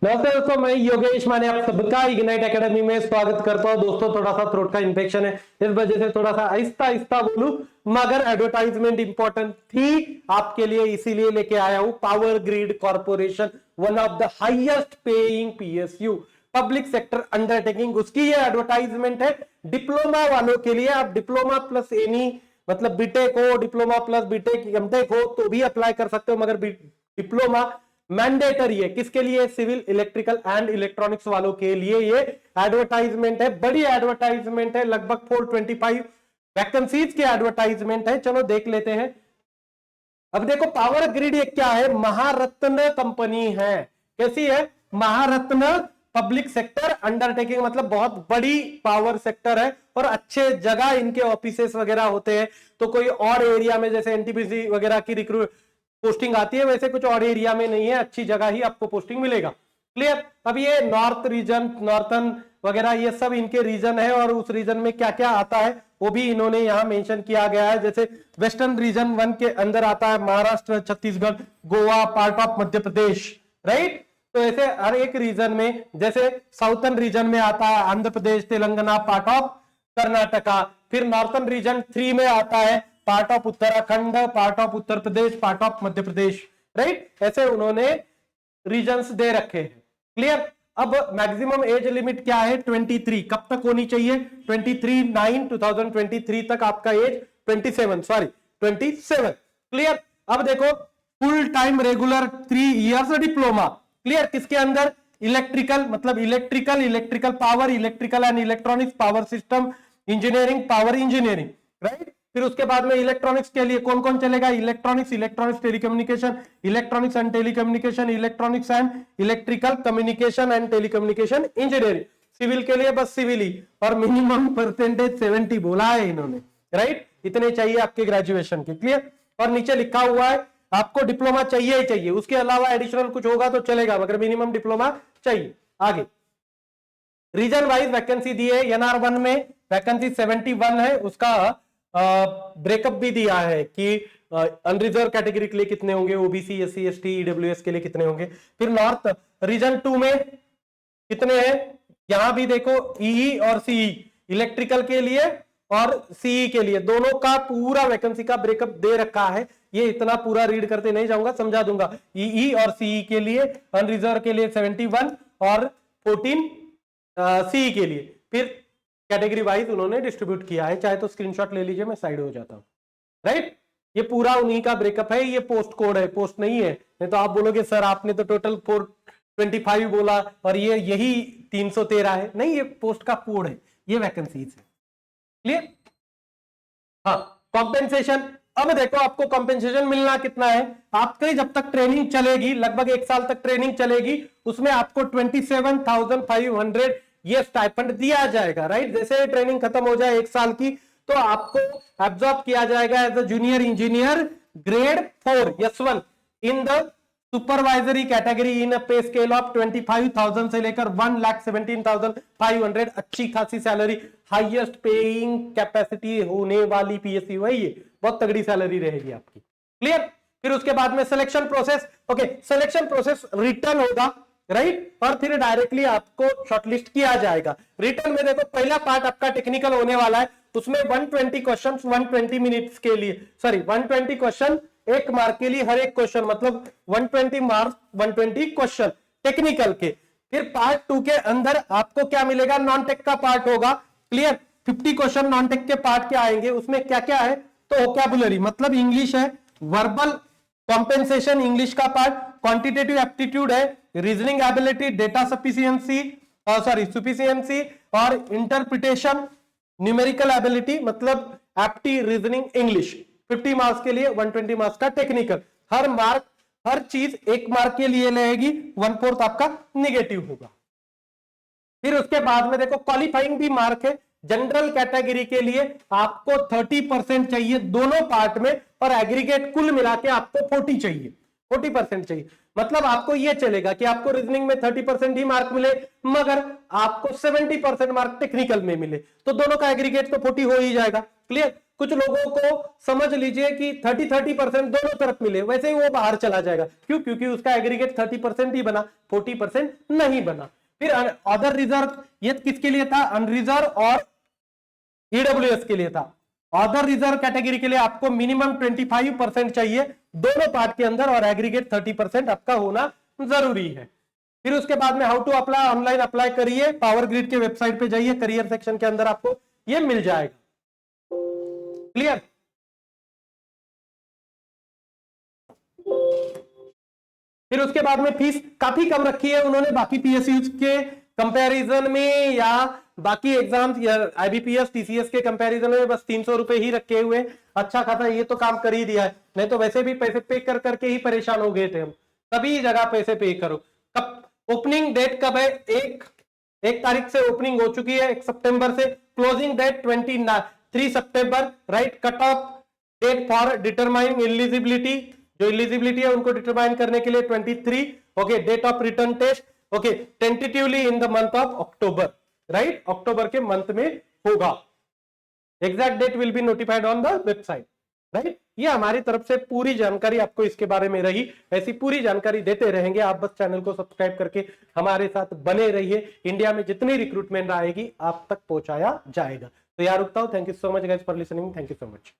नमस्ते दोस्तों, मैं योगेश माने आप सबका इग्नाइट एकेडमी में स्वागत करता हूं। दोस्तों थोड़ा सा थ्रोट का इन्फेक्शन है, इस वजह से थोड़ा सा आहिस्ता आहिस्ता बोलूं, मगर एडवर्टाइजमेंट इंपॉर्टेंट थी आपके लिए, इसीलिए लेके आया हूं। Power grid corporation, one of the highest paying PSU public sector undertaking, उसकी ये एडवर्टाइजमेंट है डिप्लोमा वालों के लिए। आप डिप्लोमा प्लस एनी मतलब बीटेक हो, डिप्लोमा प्लस बीटेक एमटेक हो तो भी अप्लाई कर सकते हो, मगर डिप्लोमा मैंडेटरी है। किसके लिए? सिविल, इलेक्ट्रिकल एंड इलेक्ट्रॉनिक्स वालों के लिए ये एडवर्टाइजमेंट है। बड़ी एडवर्टाइजमेंट है, लगभग 425 वैकेंसीज की एडवर्टाइजमेंट है। चलो देख लेते हैं। अब देखो, पावर ग्रिड ये क्या है? महारत्न कंपनी है। कैसी है? महारत्न पब्लिक सेक्टर अंडरटेकिंग, मतलब बहुत बड़ी पावर सेक्टर है और अच्छे जगह इनके ऑफिसेस वगैरह होते हैं। तो कोई और एरिया में जैसे एनटीपीसी वगैरह की रिक्रूट पोस्टिंग आती है, वैसे कुछ और एरिया में नहीं है, अच्छी जगह ही आपको पोस्टिंग मिलेगा। क्लियर? अब ये नॉर्थ रीजन, नॉर्थन वगैरह ये सब इनके रीजन है, और उस रीजन में क्या क्या आता है वो भी इन्होंने यहां मेंशन किया गया है। जैसे वेस्टर्न रीजन 1 के अंदर आता है Maharashtra, Chhattisgarh, Goa, part of Madhya Pradesh, right. तो ऐसे हर एक रीजन में, जैसे साउथर्न रीजन में आता है आंध्र प्रदेश, तेलंगाना, पार्ट ऑफ कर्नाटका। फिर नॉर्थन रीजन 3 में आता है part of Uttarakhand, part of Uttar Pradesh, part of Madhya Pradesh, right. ऐसे उन्होंने रीजन्स दे रखे हैं। क्लियर? अब मैक्सिमम एज लिमिट क्या है? 23। कब तक होनी चाहिए? 23/9/2023 तक आपका एज 27। क्लियर? अब देखो, full time regular 3 years diploma. Clear? किसके अंदर? इलेक्ट्रिकल, मतलब electrical power, electrical and electronics power system engineering, power engineering, right. फिर उसके बाद में इलेक्ट्रॉनिक्स के लिए कौन कौन चलेगा? Electronics telecommunication, electronics and telecommunication, electronics and electrical communication and telecommunication engineering. Civil के लिए बस सिविल ही, और मिनिमम परसेंटेज 70 बोला है इन्होंने, राइट। इतने चाहिए आपके ग्रेजुएशन के। क्लियर? और नीचे लिखा हुआ है आपको डिप्लोमा चाहिए ही चाहिए, उसके अलावा एडिशनल कुछ होगा तो चलेगा, मगर मिनिमम डिप्लोमा चाहिए। आगे रीजन वाइज वैकेंसी दी है। NR1 में वैकेंसी 71 है, उसका ब्रेकअप भी दिया है कि अनरिजर्व कैटेगरी के लिए कितने होंगे, ओबीसी, SC, ST, EWS के लिए कितने होंगे। फिर नॉर्थ रीजन 2 में कितने हैं, यहां भी देखो, EE और CE, इलेक्ट्रिकल के लिए और CE के लिए, दोनों का पूरा वैकेंसी का ब्रेकअप दे रखा है। ये इतना पूरा रीड करते नहीं जाऊंगा, समझा दूंगा। EE और CE के लिए, अनरिजर्व के लिए 71 और 14 CE के लिए। फिर कैटेगरी वाइज उन्होंने डिस्ट्रीब्यूट किया है, चाहे तो स्क्रीनशॉट ले लीजिए, मैं साइड हो जाता हूं, राइट। ये पूरा उन्हीं का ब्रेकअप है। ये पोस्ट कोड है, पोस्ट नहीं है। नहीं तो आप बोलोगे सर आपने तो टोटल 425 बोला और ये यही 313 है। नहीं, ये पोस्ट का कोड है, ये वैकेंसीज है। क्लियर? हाँ, कॉम्पेंसेशन। अब देखो, आपको कॉम्पेंसेशन मिलना कितना है? आपके जब तक ट्रेनिंग चलेगी, लगभग 1 साल तक ट्रेनिंग चलेगी, उसमें आपको 27,500 ये स्टाइपेंड दिया जाएगा, राइट। जैसे ट्रेनिंग खत्म हो जाए 1 साल की, तो आपको एब्जॉर्ब किया जाएगा as a junior engineer grade 4 S1 in the supervisory category in a pay scale of 25,000 से लेकर 1,17,500। अच्छी खासी सैलरी, हाईएस्ट पेइंग कैपेसिटी होने वाली PSU है ये, बहुत तगड़ी सैलरी रहेगी आपकी। क्लियर? फिर उसके बाद में selection process. Okay, selection process return होगा, राइट, और फिर डायरेक्टली आपको शॉर्टलिस्ट किया जाएगा। रिटर्न में देखो, पहला पार्ट आपका टेक्निकल होने वाला है, उसमें 120 क्वेश्चन 120 मिनट्स के लिए, सॉरी 120 क्वेश्चन 1 मार्क के लिए, हर एक क्वेश्चन मतलब 120 मार्क्स 120 क्वेश्चन टेक्निकल के। फिर पार्ट 2 के अंदर आपको क्या मिलेगा? नॉन टेक का पार्ट होगा। क्लियर? 50 क्वेश्चन नॉन टेक के पार्ट के आएंगे। उसमें क्या क्या है? तो वोकैबुलरी मतलब इंग्लिश है, वर्बल कॉम्पेंसेशन इंग्लिश का पार्ट, क्वांटिटेटिव एप्टीट्यूड है, रीजनिंग एबिलिटी, डेटा सफिशिएंसी और इंटरप्रिटेशन, न्यूमेरिकल एबिलिटी मतलब एप्टी, रीजनिंग, इंग्लिश। 50 मार्क्स के लिए, 120 मार्क्स का टेक्निकल। हर चीज 1 मार्क के लिए रहेगी, 1/4 आपका निगेटिव होगा। फिर उसके बाद में देखो, क्वालिफाइंग भी मार्क है। जनरल कैटेगरी के लिए आपको 30% चाहिए दोनों पार्ट में, और एग्रीगेट कुल मिला के आपको 40% चाहिए। मतलब आपको यह चलेगा कि आपको रीजनिंग में 30% ही मार्क मिले, मगर आपको 70% मार्क टेक्निकल में मिले, तो दोनों का एग्रीगेट तो 40 हो ही जाएगा। क्लियर? कुछ लोगों को समझ लीजिए कि 30% दोनों तरफ मिले, वैसे ही वो बाहर चला जाएगा। क्यों? क्योंकि उसका एग्रीगेट 30% ही बना, 40% नहीं बना। फिर अदर रिजर्व, ये किसके लिए था? अनरिजर्व और ईडब्ल्यूएस के लिए था। अदर रिजर्व कैटेगरी के लिए आपको मिनिमम 25% चाहिए दोनों पार्ट के अंदर, और एग्रीगेट 30% आपका होना जरूरी है। फिर उसके बाद में how to apply, online apply करिए, पावर ग्रिड के वेबसाइट पे जाइए, करियर सेक्शन के अंदर आपको ये मिल जाएगा। क्लियर? फिर उसके बाद में फीस काफी कम रखी है उन्होंने बाकी पीएसयू के कंपैरिजन में, या बाकी एग्जाम्स या आईबीपीएस टीसीएस के कंपैरिजन में बस 300 रुपए ही रखे हुए। अच्छा खासा ये तो काम कर ही दिया है, नहीं तो वैसे भी पैसे पे कर करके ही परेशान हो गए थे हम। सभी जगह पैसे पे करो। कब ओपनिंग डेट कब है? एक तारीख से ओपनिंग हो चुकी है, 1 सितंबर से। क्लोजिंग डेट 3 सितंबर, right. Cut off date for determining eligibility, जो एलिजिबिलिटी है उनको डिटरमाइन करने के लिए 23। Okay, date of return test, okay, tentatively in the month of October, right, अक्टूबर के मंथ में होगा। Exact date will be notified on the website, right. ये हमारी तरफ से पूरी जानकारी आपको इसके बारे में रही, ऐसी पूरी जानकारी देते रहेंगे। आप बस चैनल को सब्सक्राइब करके हमारे साथ बने रहिए। इंडिया में जितनी रिक्रूटमेंट आएगी आप तक पहुंचाया जाएगा। तो यार रुकता हूं। Thank you so much guys for listening. Thank you so much.